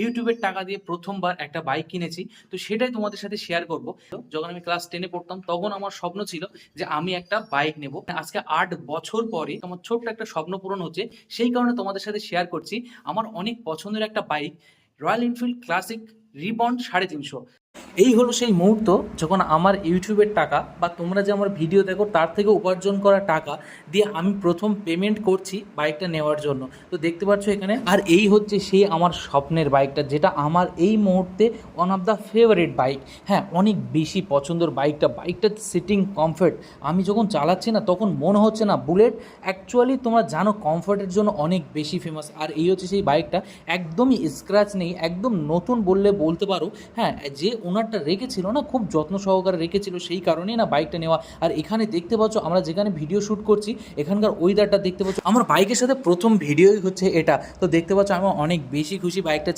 ইউটিউবের টাকা দিয়ে প্রথমবার একটা বাইক কিনেছি। তো সেটাই তোমাদের সাথে শেয়ার করব। যখন আমি ক্লাস 10 এ পড়তাম তখন আমার স্বপ্ন ছিল যে আমি একটা বাইক নেব। আজকে 8 বছর পরে আমার ছোট্ট একটা স্বপ্ন পূরণ হচ্ছে। সেই কারণে তোমাদের সাথে শেয়ার করছি আমার অনেক পছন্দের একটা bike, royal Enfield classic rebond 350। এই হলো সেই মুহূর্ত যখন আমার ইউটিউবের টাকা বা তোমরা যে আমার ভিডিও দেখো তার থেকে উপার্জন করা টাকা দিয়ে আমি প্রথম পেমেন্ট করছি বাইকটা নেওয়ার জন্য। তো দেখতে পাচ্ছ এখানে, আর এই হচ্ছে সেই আমার স্বপ্নের বাইকটা, যেটা আমার এই মুহূর্তে one of the favourite bike. হ্যাঁ, অনেক বেশি পছন্দের বাইকটার সিটিং কমফর্ট আমি যখন চালাচ্ছি না তখন মনে হচ্ছে না বুলেট। অ্যাকচুয়ালি তোমরা জানো কমফর্টের জন্য অনেক বেশি ফেমাস, আর এই হচ্ছে সেই বাইকটা। একদমই স্ক্র্যাচ নেই, একদম নতুন বললে বলতে পারো। হ্যাঁ, যে ওনারটা রেখেছিল না, খুব যত্ন সহকারে রেখেছিল, সেই কারণেই না বাইকটা নেওয়া। আর এখানে দেখতে পাচ্ছ আমরা যেখানে ভিডিও শ্যুট করছি এখানকার ওয়েদারটা দেখতে পাচ্ছ। আমার বাইকের সাথে প্রথম ভিডিওই হচ্ছে এটা। তো দেখতে পাচ্ছ আমি অনেক বেশি খুশি বাইকটা